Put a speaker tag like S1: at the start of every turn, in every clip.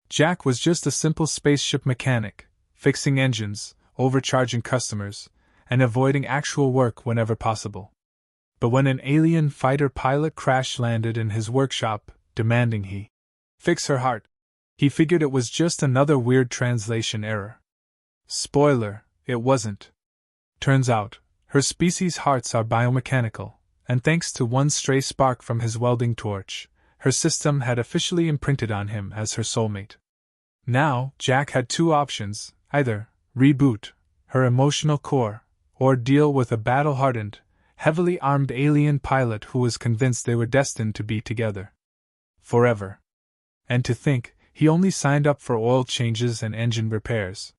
S1: Jack was just a simple spaceship mechanic, fixing engines, overcharging customers, and avoiding actual work whenever possible. But when an alien fighter pilot crash-landed in his workshop, demanding he fix her heart, he figured it was just another weird translation error. Spoiler, it wasn't. Turns out, her species' hearts are biomechanical, and thanks to one stray spark from his welding torch, her system had officially imprinted on him as her soulmate. Now, Jack had two options: either reboot her emotional core, or deal with a battle-hardened, heavily armed alien pilot who was convinced they were destined to be together forever. And to think, he only signed up for oil changes and engine repairs.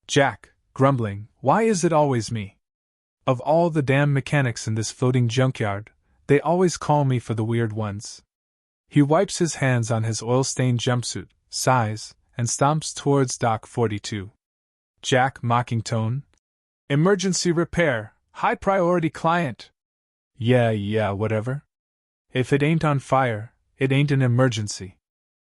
S1: Jack, grumbling, why is it always me? Of all the damn mechanics in this floating junkyard, they always call me for the weird ones. He wipes his hands on his oil-stained jumpsuit, sighs, and stomps towards Dock 42. Jack, mocking tone. Emergency repair, high-priority client. Yeah, whatever. If it ain't on fire, it ain't an emergency.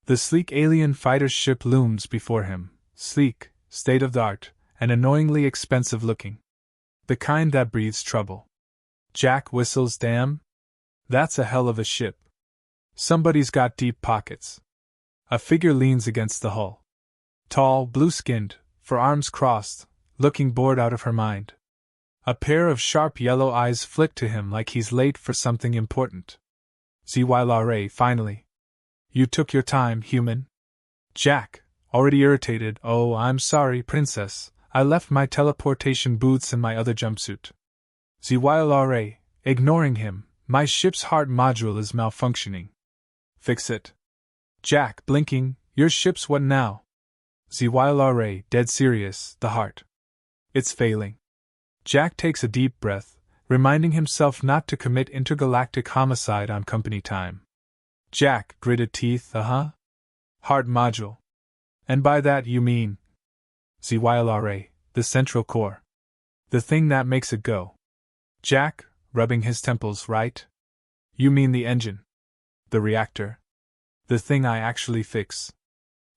S1: The sleek alien fighter ship looms before him, sleek, state-of-the-art, and annoyingly expensive-looking. The kind that breathes trouble. Jack whistles. Damn. That's a hell of a ship. Somebody's got deep pockets. A figure leans against the hull. Tall, blue-skinned, forearms crossed, looking bored out of her mind. A pair of sharp yellow eyes flick to him like he's late for something important. Zyra, finally. You took your time, human. Jack, already irritated. Oh, I'm sorry, princess. I left my teleportation boots in my other jumpsuit. Zyra, ignoring him. My ship's heart module is malfunctioning. Fix it. Jack, blinking. Your ship's what now? Zyra, dead serious. The heart. It's failing. Jack takes a deep breath, reminding himself not to commit intergalactic homicide on company time. Jack, gritted teeth. Heart module. And by that you mean? Zyra, the central core. The thing that makes it go. Jack, rubbing his temples. Right? You mean the engine. The reactor. The thing I actually fix.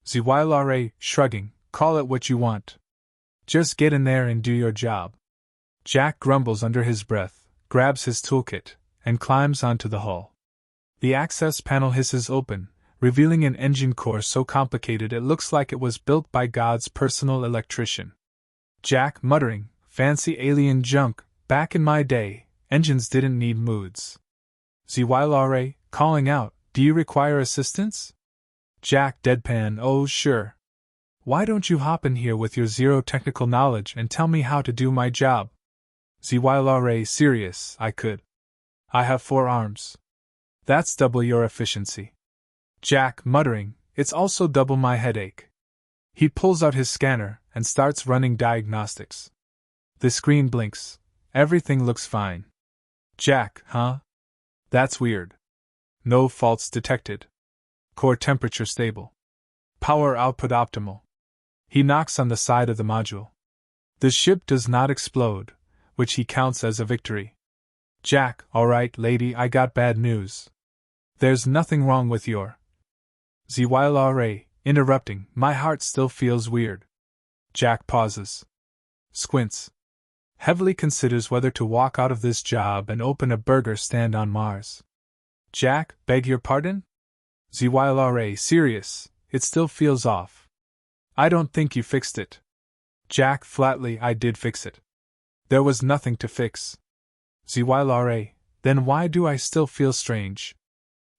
S1: Zyra, shrugging. Call it what you want. Just get in there and do your job. Jack grumbles under his breath, grabs his toolkit, and climbs onto the hull. The access panel hisses open, revealing an engine core so complicated it looks like it was built by God's personal electrician. Jack, muttering, fancy alien junk, back in my day, engines didn't need moods. Zyra, calling out, do you require assistance? Jack, deadpan, oh sure. Why don't you hop in here with your zero technical knowledge and tell me how to do my job? Zyra, serious, I could. I have 4 arms. That's double your efficiency. Jack, muttering, it's also double my headache. He pulls out his scanner and starts running diagnostics. The screen blinks. Everything looks fine. Jack, huh? That's weird. No faults detected. Core temperature stable. Power output optimal. He knocks on the side of the module. The ship does not explode, which he counts as a victory. Jack, all right, lady, I got bad news. There's nothing wrong with your... Zyra, interrupting, my heart still feels weird. Jack pauses. Squints. Heavily considers whether to walk out of this job and open a burger stand on Mars. Jack, beg your pardon? Zyra, serious, it still feels off. I don't think you fixed it. Jack, flatly, I did fix it. There was nothing to fix. Zyra, then why do I still feel strange?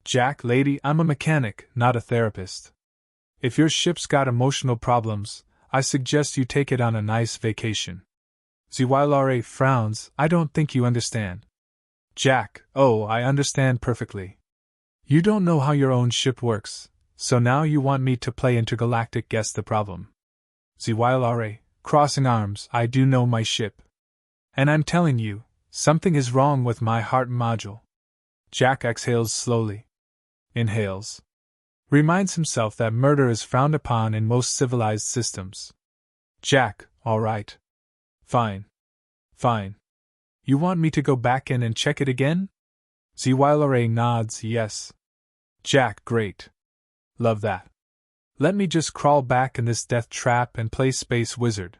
S1: Jack, lady, I'm a mechanic, not a therapist. If your ship's got emotional problems, I suggest you take it on a nice vacation. Zyra frowns, I don't think you understand. Jack, oh, I understand perfectly. You don't know how your own ship works, so now you want me to play intergalactic guess the problem. Zyra, crossing arms, I do know my ship. And I'm telling you, something is wrong with my heart module. Jack exhales slowly. Inhales. Reminds himself that murder is frowned upon in most civilized systems. Jack, all right. Fine. You want me to go back in and check it again? Zyra nods, yes. Jack, great. Love that. Let me just crawl back in this death trap and play Space Wizard.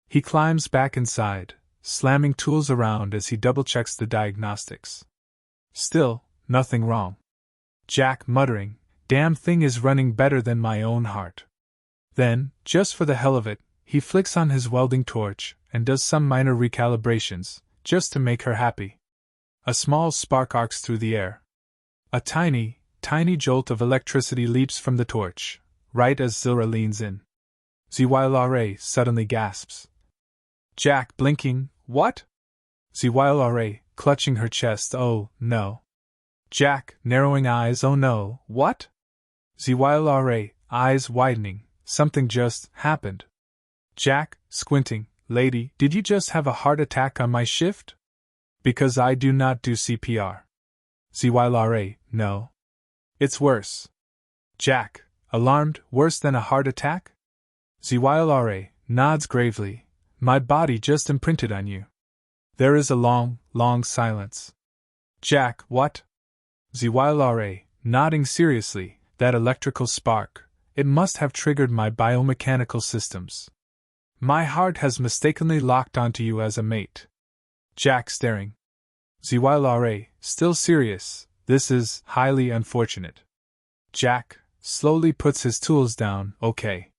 S1: He climbs back inside, slamming tools around as he double-checks the diagnostics. Still, nothing wrong. Jack muttering, "Damn thing is running better than my own heart." Then, just for the hell of it, he flicks on his welding torch and does some minor recalibrations, just to make her happy. A small spark arcs through the air. A tiny, tiny jolt of electricity leaps from the torch, right as Zilra leans in. Zywilare suddenly gasps. Jack blinking, "What?" Zywilare clutching her chest, "Oh, no." Jack narrowing eyes, "Oh no, what?" Zywilare eyes widening, "Something just happened." Jack squinting, "Lady, did you just have a heart attack on my shift?" "Because I do not do CPR." Zywilare, "No. It's worse." Jack, alarmed, "Worse than a heart attack?" Zywilare nods gravely, "My body just imprinted on you." There is a long, long silence. Jack, "What?" Zywilare, nodding seriously, "That electrical spark, it must have triggered my biomechanical systems. My heart has mistakenly locked onto you as a mate." Jack staring. Zywilare, still serious, "This is highly unfortunate." Jack slowly puts his tools down, "Okay.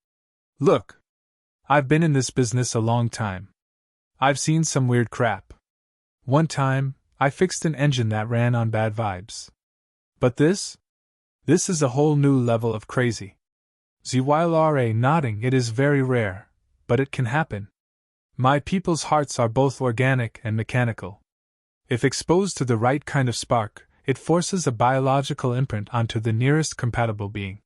S1: Look. I've been in this business a long time. I've seen some weird crap. One time, I fixed an engine that ran on bad vibes. But this? This is a whole new level of crazy." Zywilare nodding, "It is very rare, but it can happen. My people's hearts are both organic and mechanical. If exposed to the right kind of spark, it forces a biological imprint onto the nearest compatible being."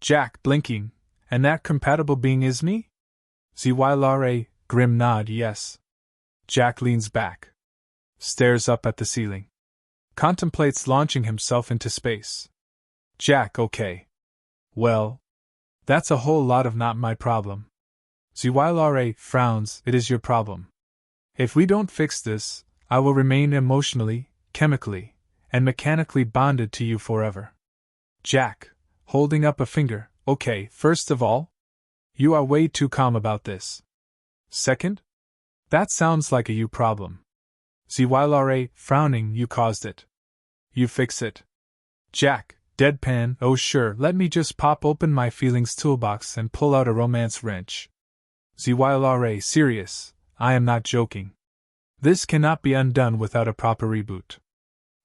S1: Jack blinking, "And that compatible being is me?" Zywilare grim nod, "Yes." Jack leans back. Stares up at the ceiling. Contemplates launching himself into space. Jack, "Okay. Well, that's a whole lot of not my problem." Zywilare frowns, "It is your problem. If we don't fix this, I will remain emotionally, chemically, and mechanically bonded to you forever." Jack, holding up a finger, "Okay, first of all, you are way too calm about this. Second, that sounds like a you problem. Zywilare frowning, "You caused it. You fix it." Jack, deadpan, "Oh sure, let me just pop open my feelings toolbox and pull out a romance wrench." Zywilare serious, "I am not joking. This cannot be undone without a proper reboot."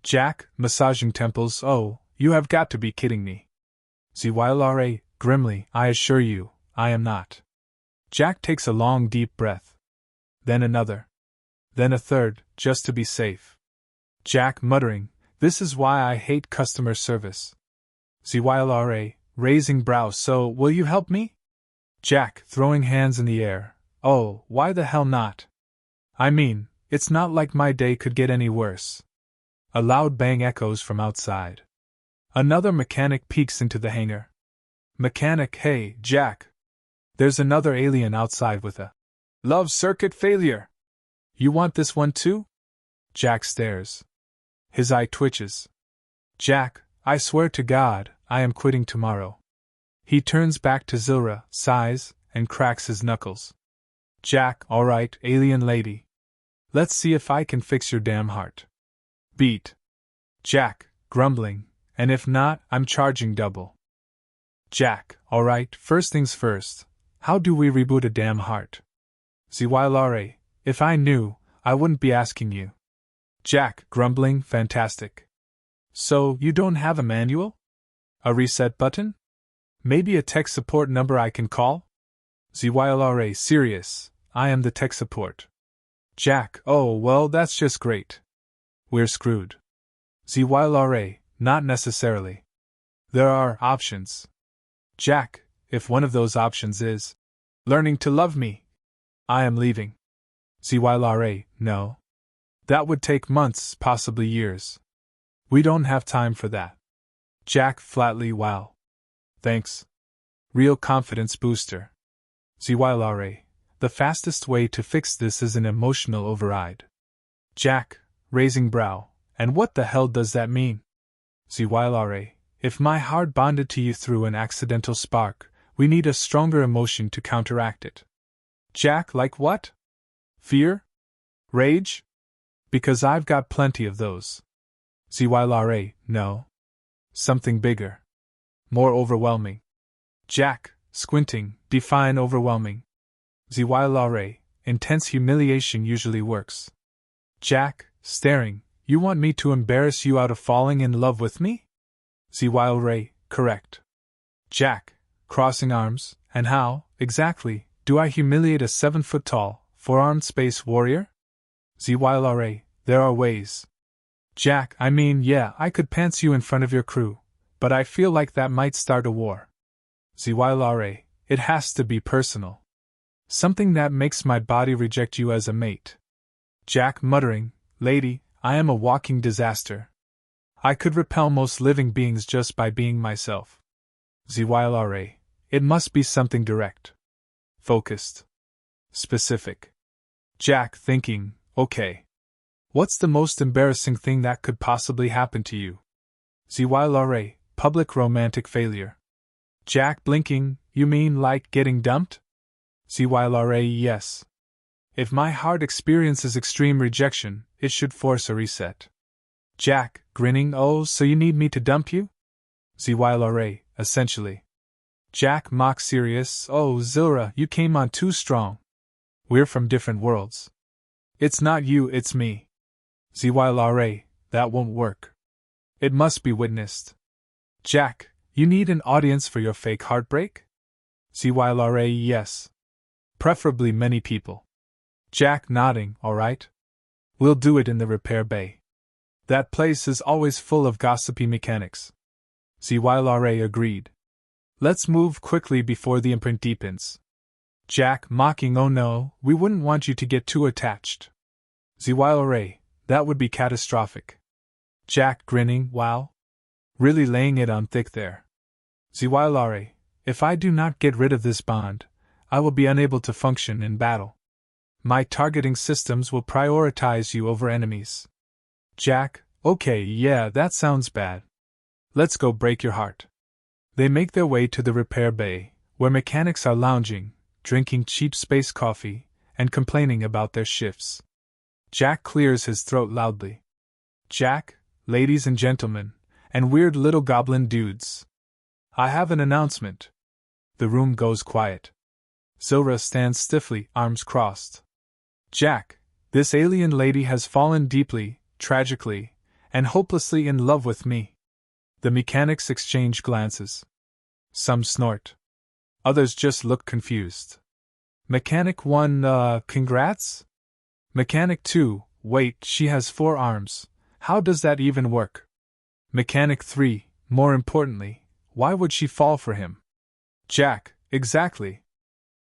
S1: Jack, massaging temples, "Oh, you have got to be kidding me." Zywilare grimly, "I assure you, I am not." Jack takes a long deep breath. Then another. Then a third, just to be safe. Jack muttering, "This is why I hate customer service." Zywilare, raising brow, "So, will you help me?" Jack, throwing hands in the air, "Oh, why the hell not? I mean, it's not like my day could get any worse." A loud bang echoes from outside. Another mechanic peeks into the hangar. Mechanic, "Hey, Jack. There's another alien outside with a love circuit failure. You want this one too?" Jack stares. His eye twitches. "Jack, I swear to God, I am quitting tomorrow." He turns back to Zilra, sighs, and cracks his knuckles. Jack, "All right, alien lady. Let's see if I can fix your damn heart. Beat." Jack, grumbling, "And if not, I'm charging double." Jack, "All right, first things first. How do we reboot a damn heart?" Zywilare, "If I knew, I wouldn't be asking you." Jack, grumbling, "Fantastic. So, you don't have a manual? A reset button? Maybe a tech support number I can call?" Zywilare, serious, "I am the tech support." Jack, "Oh, well, that's just great. We're screwed." Zywilare, "Not necessarily. There are options." Jack, "If one of those options is learning to love me, I am leaving." Zywilare, "No. That would take months, possibly years. We don't have time for that." Jack, flatly, "Wow. Thanks. Real confidence booster." Zywilare, "The fastest way to fix this is an emotional override." Jack, raising brow, "And what the hell does that mean?" Zywilare, "If my heart bonded to you through an accidental spark, we need a stronger emotion to counteract it. Jack, like what? Fear? Rage? Because I've got plenty of those. Zylra, no. Something bigger. More overwhelming. Jack, squinting, define overwhelming. Zylra, intense humiliation usually works. Jack, staring, you want me to embarrass you out of falling in love with me? Zylra, correct. Jack, crossing arms, and how, exactly, do I humiliate a 7-foot-tall, 4-armed space warrior? Zylra, there are ways. Jack, I mean, yeah, I could pants you in front of your crew, but I feel like that might start a war. Zylra, it has to be personal. Something that makes my body reject you as a mate. Jack, muttering, lady, I am a walking disaster. I could repel most living beings just by being myself. Zylra, it must be something direct. Focused. Specific. Jack, thinking, okay. What's the most embarrassing thing that could possibly happen to you? Zylra, public romantic failure. Jack, blinking, you mean like getting dumped? Zylra, yes. If my heart experiences extreme rejection, it should force a reset. Jack, grinning, oh, so you need me to dump you? Zylra, essentially. Jack, mock serious, oh, Zylra, you came on too strong. We're from different worlds. It's not you, it's me. Zylra, that won't work. It must be witnessed. Jack, you need an audience for your fake heartbreak? Zylra, yes. Preferably many people. Jack, nodding, all right. We'll do it in the repair bay. That place is always full of gossipy mechanics. Zylra agreed. Let's move quickly before the imprint deepens. Jack, mocking, oh no, we wouldn't want you to get too attached. Zylra, that would be catastrophic. Jack, grinning, wow. Really laying it on thick there. Zylra, if I do not get rid of this bond, I will be unable to function in battle. My targeting systems will prioritize you over enemies. Jack, okay, yeah, that sounds bad. Let's go break your heart. They make their way to the repair bay, where mechanics are lounging, drinking cheap space coffee, and complaining about their shifts. Jack clears his throat loudly. Jack, ladies and gentlemen, and weird little goblin dudes. I have an announcement. The room goes quiet. Zylra stands stiffly, arms crossed. Jack, this alien lady has fallen deeply, tragically, and hopelessly in love with me. The mechanics exchange glances. Some snort. Others just look confused. Mechanic 1, congrats? Mechanic 2, wait, she has 4 arms. How does that even work? Mechanic 3, more importantly, why would she fall for him? Jack, exactly.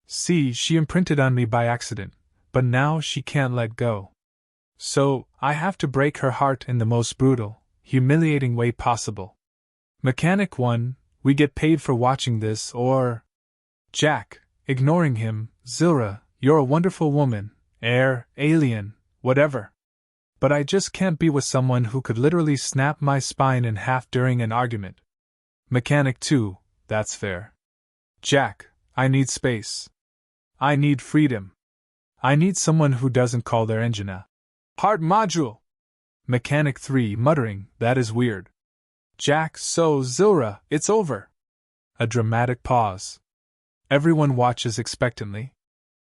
S1: See, she imprinted on me by accident, but now she can't let go. So, I have to break her heart in the most brutal, humiliating way possible. Mechanic 1, we get paid for watching this, or… Jack, ignoring him, Zylra, you're a wonderful woman, alien, whatever. But I just can't be with someone who could literally snap my spine in half during an argument. Mechanic 2, that's fair. Jack, I need space. I need freedom. I need someone who doesn't call their engine a hard module. Mechanic 3, muttering, that is weird. Jack, so Zylra, it's over. A dramatic pause. Everyone watches expectantly.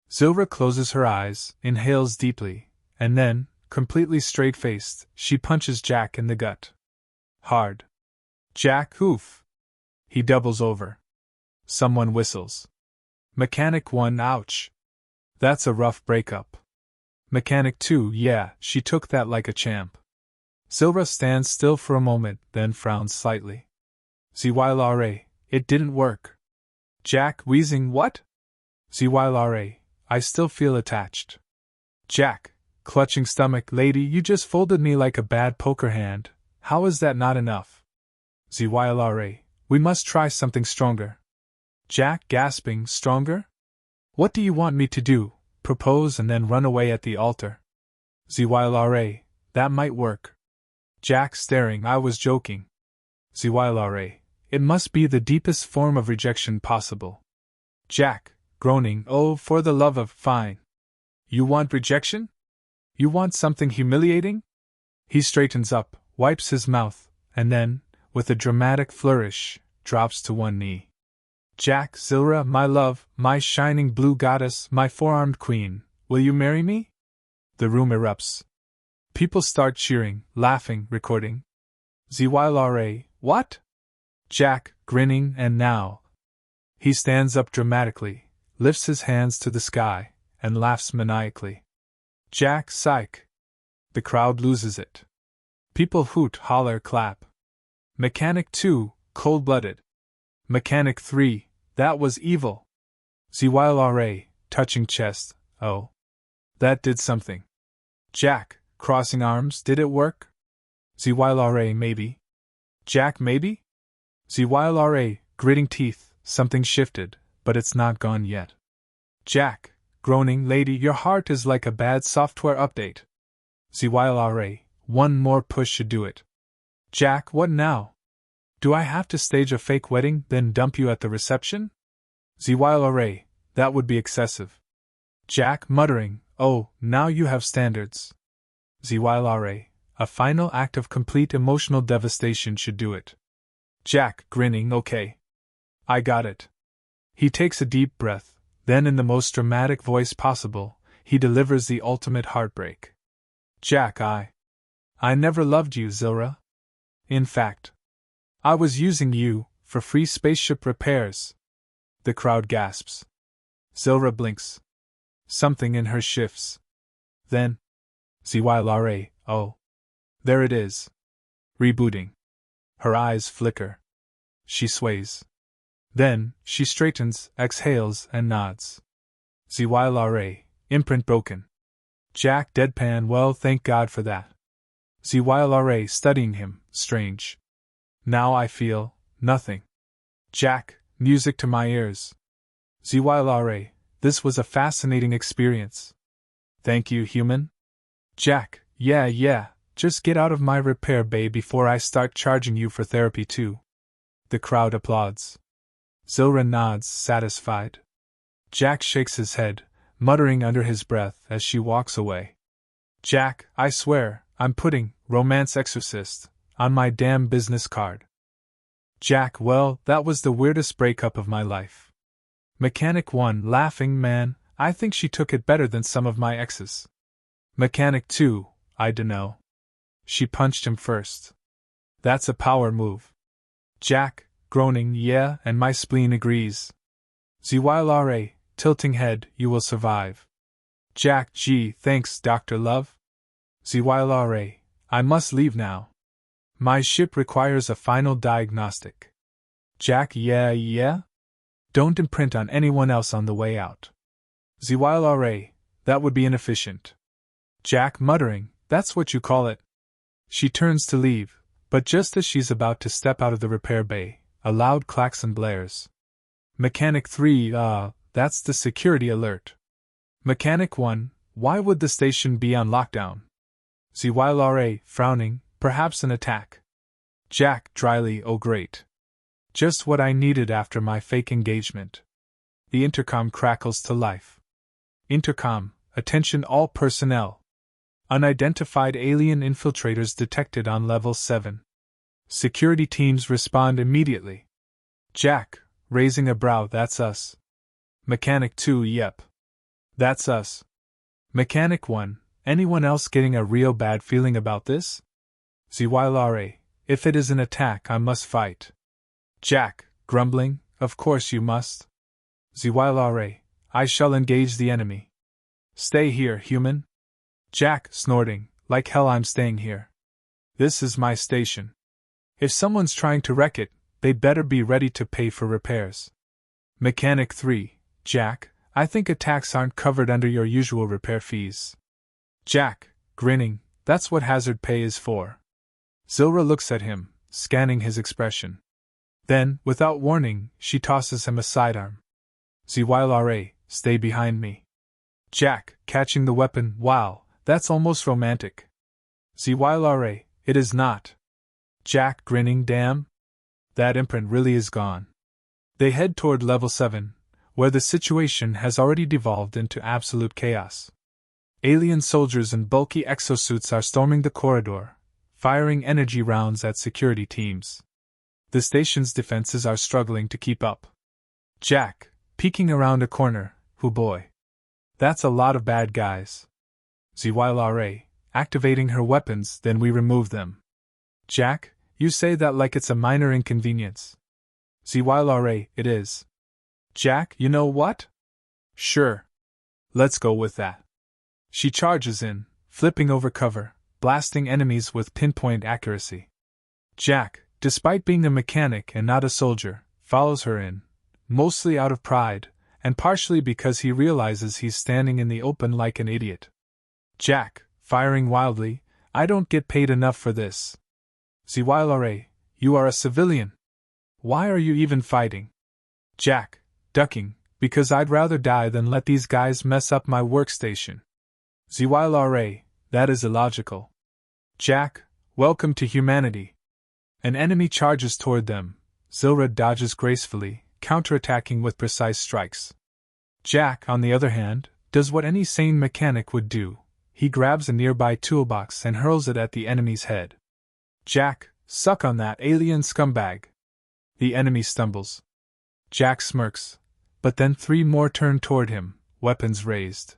S1: Zylra closes her eyes, inhales deeply, and then, completely straight-faced, she punches Jack in the gut. Hard. Jack, oof. He doubles over. Someone whistles. Mechanic 1, ouch. That's a rough breakup. Mechanic 2, yeah, she took that like a champ. Zylra stands still for a moment, then frowns slightly. Zylra, it didn't work. Jack, wheezing, what? Zylra, I still feel attached. Jack, clutching stomach, lady, you just folded me like a bad poker hand. How is that not enough? Zylra, we must try something stronger. Jack, gasping, stronger? What do you want me to do, propose and then run away at the altar? Zylra, that might work. Jack, staring, I was joking. Zylra, it must be the deepest form of rejection possible. Jack, groaning, oh, for the love of fine. You want rejection? You want something humiliating? He straightens up, wipes his mouth, and then, with a dramatic flourish, drops to one knee. Jack, Zilra, my love, my shining blue goddess, my four-armed queen, will you marry me? The room erupts. People start cheering, laughing, recording. Zylra, what? Jack, grinning, and now. He stands up dramatically, lifts his hands to the sky, and laughs maniacally. Jack, psych. The crowd loses it. People hoot, holler, clap. Mechanic 2, cold-blooded. Mechanic 3, that was evil. Zylra, touching chest, oh. That did something. Jack, crossing arms, did it work? Zylra, maybe. Jack, maybe? Zylra, gritting teeth, something shifted, but it's not gone yet. Jack, groaning, lady, your heart is like a bad software update. Zylra, one more push should do it. Jack, what now? Do I have to stage a fake wedding, then dump you at the reception? Zylra, that would be excessive. Jack, muttering, oh, now you have standards. Zylra, a final act of complete emotional devastation should do it. Jack, grinning, okay. I got it. He takes a deep breath, then in the most dramatic voice possible, he delivers the ultimate heartbreak. Jack, I never loved you, Zilra. In fact, I was using you for free spaceship repairs. The crowd gasps. Zilra blinks. Something in her shifts. Then, Zylra, oh. There it is. Rebooting. Her eyes flicker. She sways. Then, she straightens, exhales, and nods. Zylra, imprint broken. Jack, deadpan, well, thank God for that. Zylra, studying him, strange. Now I feel nothing. Jack, music to my ears. Zylra, this was a fascinating experience. Thank you, human. Jack, yeah, just get out of my repair bay before I start charging you for therapy too. The crowd applauds. Zilra nods, satisfied. Jack shakes his head, muttering under his breath as she walks away. Jack, I swear, I'm putting Romance Exorcist on my damn business card. Jack, well, that was the weirdest breakup of my life. Mechanic 1, laughing, man, I think she took it better than some of my exes. Mechanic 2, I dunno. She punched him first. That's a power move. Jack, groaning, yeah, and my spleen agrees. Zylra, tilting head, you will survive. Jack, gee, thanks, Dr. Love. Zylra, I must leave now. My ship requires a final diagnostic. Jack, yeah? Don't imprint on anyone else on the way out. Zylra, that would be inefficient. Jack, muttering, that's what you call it. She turns to leave, but just as she's about to step out of the repair bay, a loud klaxon blares. Mechanic 3, that's the security alert. Mechanic 1, why would the station be on lockdown? Zylra, frowning, perhaps an attack. Jack, dryly, oh great. Just what I needed after my fake engagement. The intercom crackles to life. Intercom, attention all personnel. Unidentified alien infiltrators detected on level 7. Security teams respond immediately. Jack, raising a brow, that's us. Mechanic 2, yep. That's us. Mechanic 1, anyone else getting a real bad feeling about this? Zylra, if it is an attack, I must fight. Jack, grumbling, of course you must. Zylra, I shall engage the enemy. Stay here, human. Jack, snorting, like hell I'm staying here. This is my station. If someone's trying to wreck it, they'd better be ready to pay for repairs. Mechanic 3, Jack, I think attacks aren't covered under your usual repair fees. Jack, grinning, that's what hazard pay is for. Zilra looks at him, scanning his expression. Then, without warning, she tosses him a sidearm. Zylra, stay behind me. Jack, catching the weapon, wow, that's almost romantic. Zylra, it is not. Jack, grinning, damn. That imprint really is gone. They head toward level 7, where the situation has already devolved into absolute chaos. Alien soldiers in bulky exosuits are storming the corridor, firing energy rounds at security teams. The station's defenses are struggling to keep up. Jack, peeking around a corner, "Oh boy. That's a lot of bad guys." Zylra, activating her weapons, "Then we remove them." Jack, "You say that like it's a minor inconvenience." Zylra, "It is." Jack, "You know what? Sure. Let's go with that." She charges in, flipping over cover, blasting enemies with pinpoint accuracy. Jack, despite being a mechanic and not a soldier, follows her in, mostly out of pride, and partially because he realizes he's standing in the open like an idiot. Jack, firing wildly, "I don't get paid enough for this." Zylra, "You are a civilian. Why are you even fighting?" Jack, ducking, "Because I'd rather die than let these guys mess up my workstation." Zylra, "That is illogical." Jack, "Welcome to humanity." An enemy charges toward them. Zylra dodges gracefully, counterattacking with precise strikes. Jack, on the other hand, does what any sane mechanic would do. He grabs a nearby toolbox and hurls it at the enemy's head. Jack, "Suck on that, alien scumbag." The enemy stumbles. Jack smirks, but then 3 more turn toward him, weapons raised.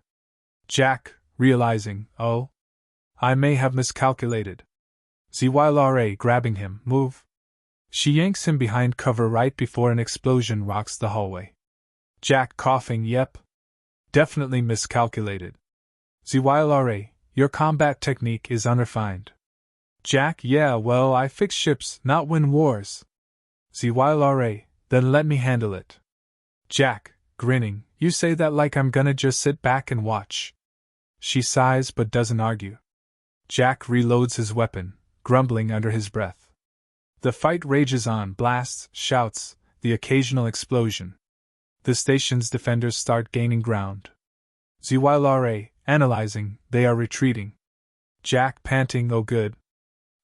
S1: Jack, realizing, "Oh, I may have miscalculated." Zylra, grabbing him, "Move." She yanks him behind cover right before an explosion rocks the hallway. Jack, coughing, "Yep. Definitely miscalculated." Zylra, "Your combat technique is unrefined." Jack, "Yeah, well, I fix ships, not win wars." Zylra, "Then let me handle it." Jack, grinning, "You say that like I'm gonna just sit back and watch." She sighs but doesn't argue. Jack reloads his weapon, grumbling under his breath. The fight rages on, blasts, shouts, the occasional explosion. The station's defenders start gaining ground. Zylra, analyzing, "They are retreating." Jack, panting, "Oh good.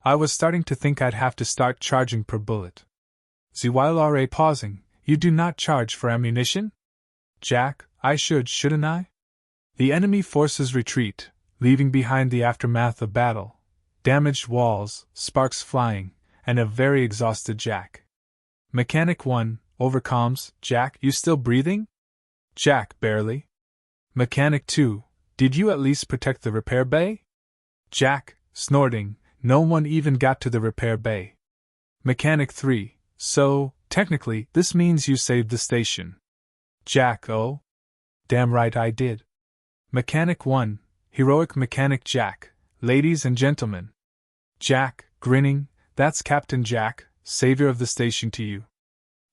S1: I was starting to think I'd have to start charging per bullet." Zylra, pausing, "You do not charge for ammunition?" Jack, "I should, shouldn't I?" The enemy forces retreat, leaving behind the aftermath of battle, damaged walls, sparks flying, and a very exhausted Jack. Mechanic 1, overcoms, "Jack, you still breathing?" Jack, "Barely." Mechanic 2, "Did you at least protect the repair bay?" Jack, snorting, "No one even got to the repair bay." Mechanic 3, "So, technically, this means you saved the station." Jack, "Oh? Damn right I did." Mechanic 1, heroic Mechanic Jack, "Ladies and gentlemen." Jack, grinning, "That's Captain Jack, savior of the station to you."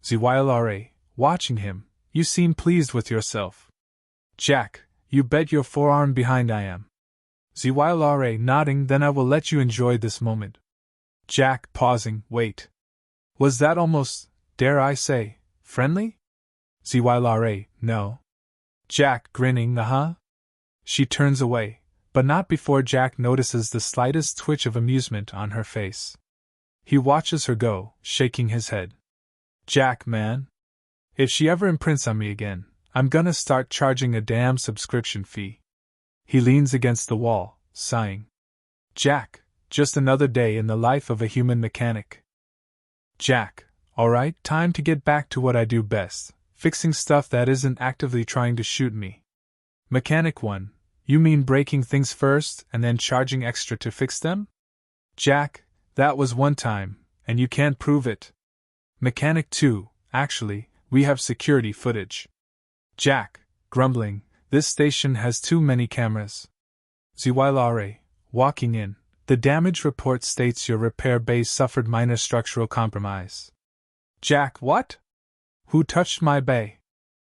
S1: Zylra, watching him, "You seem pleased with yourself." Jack, "You bet your forearm behind I am." Zylra, nodding, "Then I will let you enjoy this moment." Jack, pausing, "Wait. Was that almost, dare I say, friendly?" Zylra, "No." Jack, grinning, "Uh-huh." She turns away, but not before Jack notices the slightest twitch of amusement on her face. He watches her go, shaking his head. "Jack, man. If she ever imprints on me again, I'm gonna start charging a damn subscription fee." He leans against the wall, sighing. Jack, "Just another day in the life of a human mechanic." Jack, "Alright, time to get back to what I do best, fixing stuff that isn't actively trying to shoot me." Mechanic 1, "You mean breaking things first and then charging extra to fix them?" Jack, "That was one time, and you can't prove it." Mechanic 2, "Actually, we have security footage." Jack, grumbling, "This station has too many cameras." Zylra, walking in, "The damage report states your repair bay suffered minor structural compromise." Jack, "What? Who touched my bay?"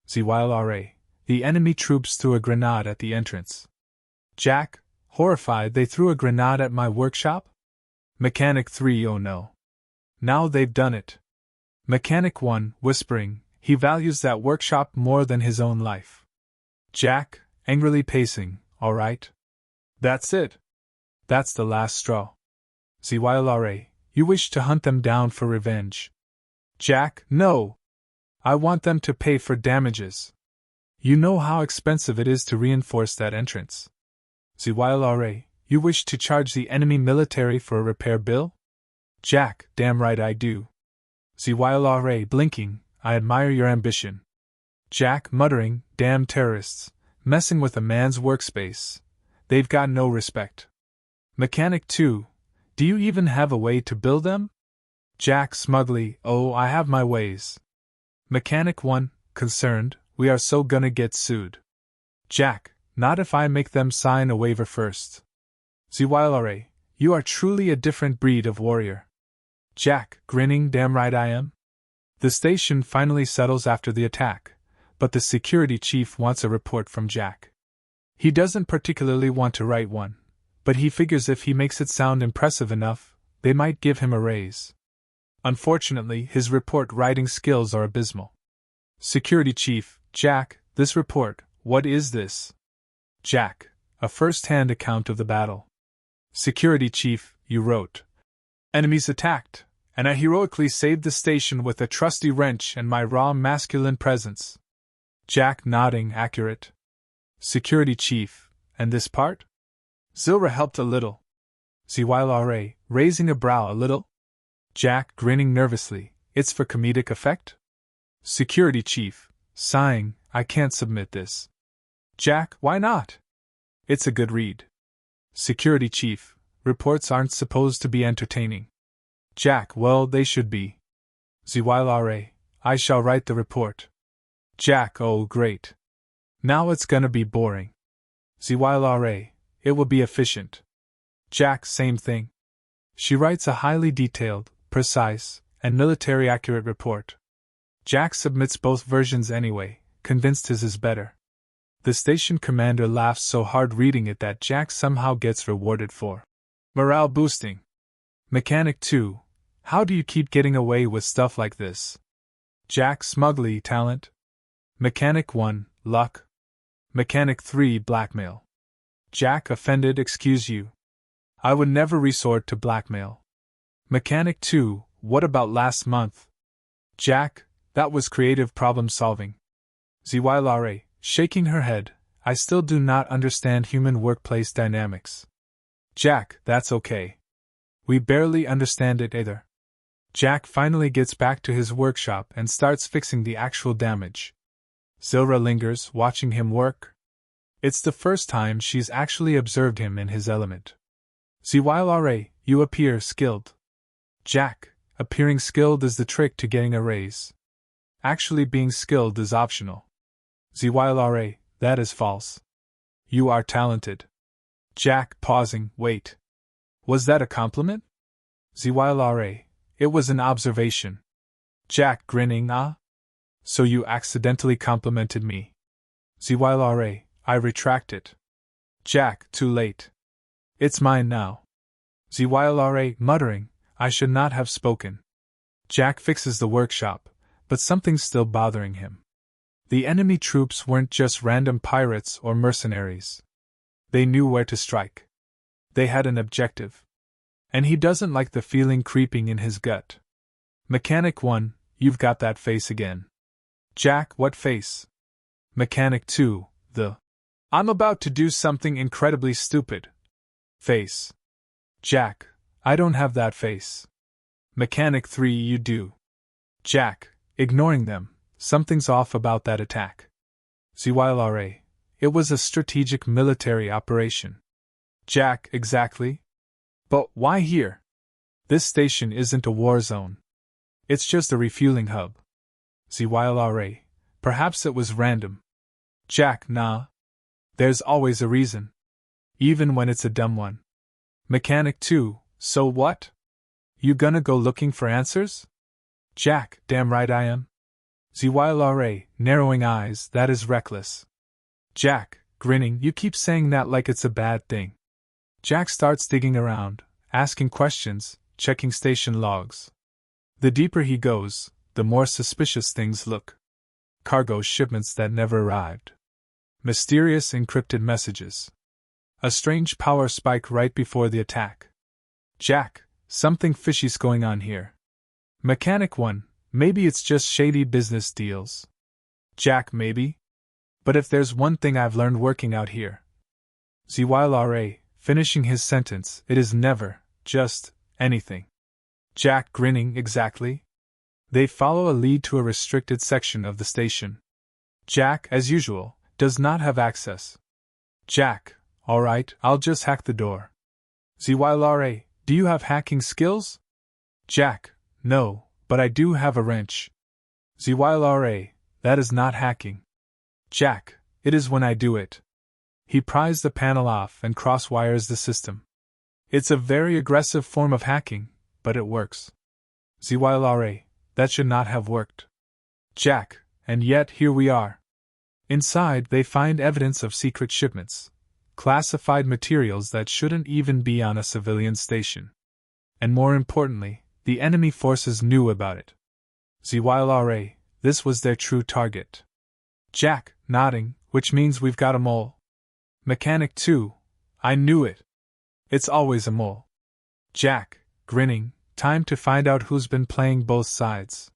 S1: Zylra, "The enemy troops threw a grenade at the entrance." Jack, horrified, "They threw a grenade at my workshop?" Mechanic 3, "Oh no. Now they've done it." Mechanic 1, whispering, "He values that workshop more than his own life." Jack, angrily pacing, "All right. That's it. That's the last straw." Zylra, "You wish to hunt them down for revenge." Jack, "No. I want them to pay for damages." You know how expensive it is to reinforce that entrance. Zylra, you wish to charge the enemy military for a repair bill? Jack, damn right I do. Zylra, blinking, I admire your ambition. Jack, muttering, damn terrorists, messing with a man's workspace. They've got no respect. Mechanic 2, do you even have a way to build them? Jack, smugly, oh, I have my ways. Mechanic 1, concerned, we are so gonna get sued. Jack, not if I make them sign a waiver first. Zylra, you are truly a different breed of warrior. Jack, grinning, damn right I am. The station finally settles after the attack, but the security chief wants a report from Jack. He doesn't particularly want to write one, but he figures if he makes it sound impressive enough, they might give him a raise. Unfortunately, his report writing skills are abysmal. Security chief, Jack, this report, what is this? Jack, a first-hand account of the battle. Security chief, you wrote. Enemies attacked, and I heroically saved the station with a trusty wrench and my raw masculine presence. Jack, nodding, accurate. Security chief, and this part? Zylra helped a little. Zylra, raising a brow a little. Jack, grinning nervously, it's for comedic effect? Security chief, sighing, I can't submit this. Jack, why not? It's a good read. Security chief, reports aren't supposed to be entertaining. Jack, well, they should be. Zylra, I shall write the report. Jack, oh, great. Now it's gonna be boring. Zylra, it will be efficient. Jack, same thing. She writes a highly detailed, precise, and military accurate report. Jack submits both versions anyway, convinced his is better. The station commander laughs so hard reading it that Jack somehow gets rewarded for morale boosting. Mechanic 2, how do you keep getting away with stuff like this? Jack, smugly, talent. Mechanic 1, luck. Mechanic 3, blackmail. Jack, offended, excuse you. I would never resort to blackmail. Mechanic 2, what about last month? Jack, that was creative problem solving. Zylra, shaking her head, I still do not understand human workplace dynamics. Jack, that's okay. We barely understand it either. Jack finally gets back to his workshop and starts fixing the actual damage. Zylra lingers, watching him work. It's the first time she's actually observed him in his element. Zylra, you appear skilled. Jack, appearing skilled is the trick to getting a raise. Actually being skilled is optional. Zylra, that is false. You are talented. Jack, pausing, wait. Was that a compliment? Zylra, it was an observation. Jack, grinning, ah? So you accidentally complimented me. Zylra, I retract it. Jack, too late. It's mine now. Zylra, muttering, I should not have spoken. Jack fixes the workshop, but something's still bothering him. The enemy troops weren't just random pirates or mercenaries. They knew where to strike. They had an objective. And he doesn't like the feeling creeping in his gut. Mechanic 1, you've got that face again. Jack, what face? Mechanic 2, the I'm about to do something incredibly stupid face. Jack, I don't have that face. Mechanic 3, you do. Jack, ignoring them, something's off about that attack. Zylra, it was a strategic military operation. Jack, exactly. But why here? This station isn't a war zone. It's just a refueling hub. Zylra, perhaps it was random. Jack, nah. There's always a reason. Even when it's a dumb one. Mechanic 2, so what? You gonna go looking for answers? Jack, damn right I am. Zylra, narrowing eyes, that is reckless. Jack, grinning, you keep saying that like it's a bad thing. Jack starts digging around, asking questions, checking station logs. The deeper he goes, the more suspicious things look. Cargo shipments that never arrived. Mysterious encrypted messages. A strange power spike right before the attack. Jack, something fishy's going on here. Mechanic 1, maybe it's just shady business deals. Jack, maybe? But if there's one thing I've learned working out here. ZYLRA, finishing his sentence, it is never, just, anything. Jack grinning, exactly. They follow a lead to a restricted section of the station. Jack, as usual, does not have access. Jack, alright, I'll just hack the door. ZYLRA, do you have hacking skills? Jack, no, but I do have a wrench. ZYLRA, that is not hacking. Jack, it is when I do it. He pries the panel off and cross-wires the system. It's a very aggressive form of hacking, but it works. ZYLRA, that should not have worked. Jack, and yet here we are. Inside, they find evidence of secret shipments, classified materials that shouldn't even be on a civilian station. And more importantly, the enemy forces knew about it. ZYLRA, this was their true target. Jack, nodding, which means we've got a mole. Mechanic 2, I knew it. It's always a mole. Jack, grinning, time to find out who's been playing both sides.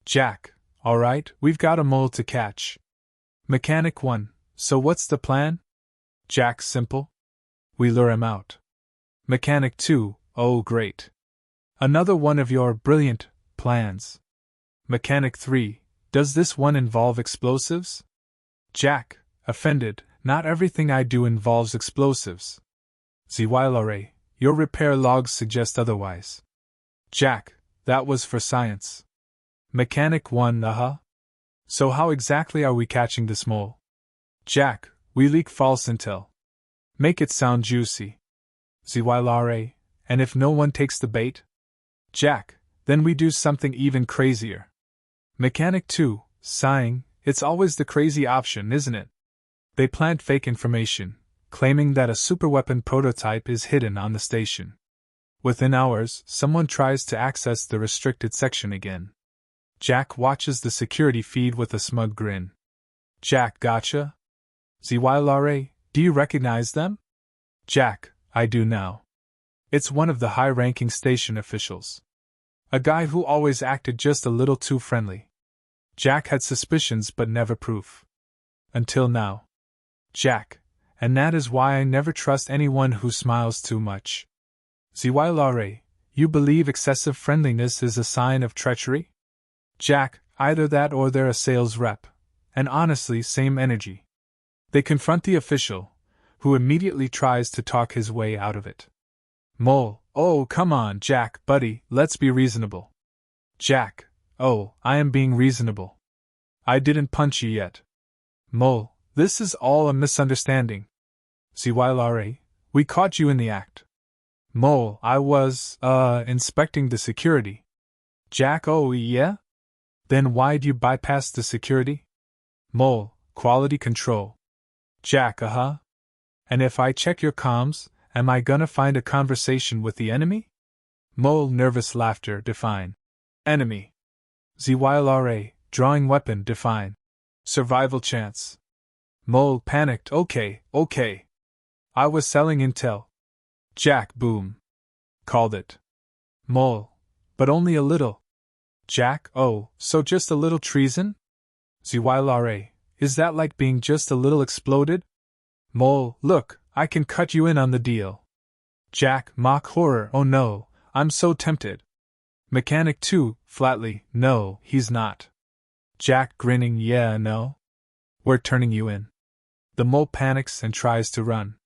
S1: Jack, alright, we've got a mole to catch. Mechanic 1, so what's the plan? Jack, simple. We lure him out. Mechanic 2, oh great. Another one of your brilliant plans. Mechanic 3, does this one involve explosives? Jack, offended, not everything I do involves explosives. ZYLRA, your repair logs suggest otherwise. Jack, that was for science. Mechanic 1, So how exactly are we catching this mole? Jack, we leak false intel. Make it sound juicy. ZYLRA, and if no one takes the bait? Jack, then we do something even crazier. Mechanic 2, sighing, it's always the crazy option, isn't it? They plant fake information, claiming that a superweapon prototype is hidden on the station. Within hours, someone tries to access the restricted section again. Jack watches the security feed with a smug grin. Jack, gotcha? ZYLRA, do you recognize them? Jack, I do now. It's one of the high-ranking station officials. A guy who always acted just a little too friendly. Jack had suspicions but never proof. Until now. Jack, and that is why I never trust anyone who smiles too much. ZYLRA, you believe excessive friendliness is a sign of treachery? Jack, either that or they're a sales rep. And honestly, same energy. They confront the official, who immediately tries to talk his way out of it. Mole, oh, come on, Jack, buddy, let's be reasonable. Jack, oh, I am being reasonable. I didn't punch you yet. Mole, this is all a misunderstanding. ZYLRA, we caught you in the act. Mole, I was, inspecting the security. Jack, oh, yeah? Then why'd you bypass the security? Mole, quality control. Jack, And if I check your comms, am I gonna find a conversation with the enemy? Mole, nervous laughter, define. Enemy. ZYLRA, drawing weapon, define. Survival chance. Mole, panicked, okay. I was selling intel. Jack, boom. Called it. Mole, but only a little. Jack, oh, so just a little treason? ZYLRA, is that like being just a little exploded? Mole, look, I can cut you in on the deal. Jack, mock horror, oh no, I'm so tempted. Mechanic 2, flatly, no, he's not. Jack, grinning, yeah, no? We're turning you in. The mole panics and tries to run.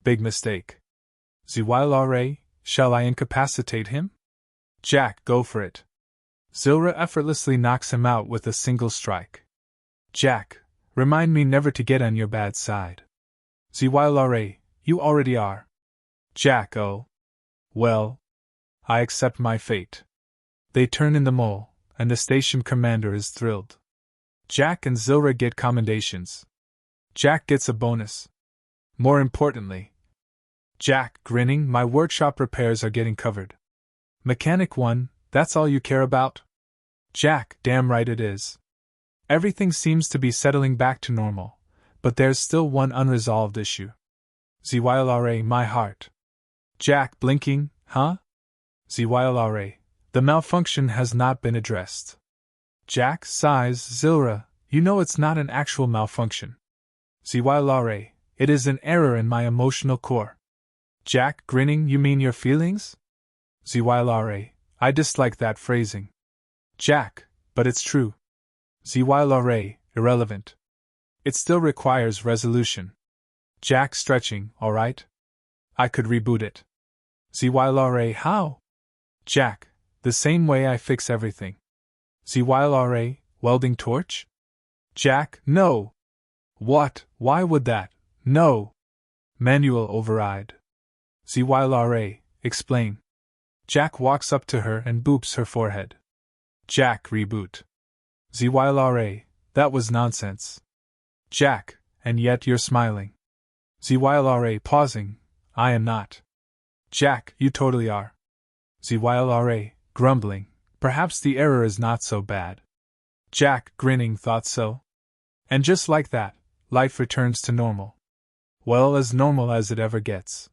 S1: Big mistake. ZYLRA, shall I incapacitate him? Jack, go for it. Zilra effortlessly knocks him out with a single strike. Jack, remind me never to get on your bad side. ZYLRA, you already are. Jack, oh. Well, I accept my fate. They turn in the mole, and the station commander is thrilled. Jack and Zilra get commendations. Jack gets a bonus. More importantly, Jack, grinning, my workshop repairs are getting covered. Mechanic 1, that's all you care about? Jack, damn right it is. Everything seems to be settling back to normal, but there's still one unresolved issue. ZYLRA, my heart. Jack, blinking, huh? ZYLRA, the malfunction has not been addressed. Jack sighs, Zilra, You know it's not an actual malfunction. Zywilare, it is an error in my emotional core. Jack, grinning, you mean your feelings? Zywilare, I dislike that phrasing. Jack, but it's true. Zywilare, irrelevant. It still requires resolution. Jack, stretching, alright? I could reboot it. Zywilare, how? Jack, the same way I fix everything. Zywilare, welding torch? Jack, no. What? Why would that? No. Manual override. Zywilare, explain. Jack walks up to her and boops her forehead. Jack, reboot. Zywilare, that was nonsense. Jack, and yet you're smiling. Zywilare, pausing, I am not. Jack, you totally are. Zywilare, grumbling, perhaps the error is not so bad. Jack, grinning, thought so. And just like that, life returns to normal. Well, as normal as it ever gets.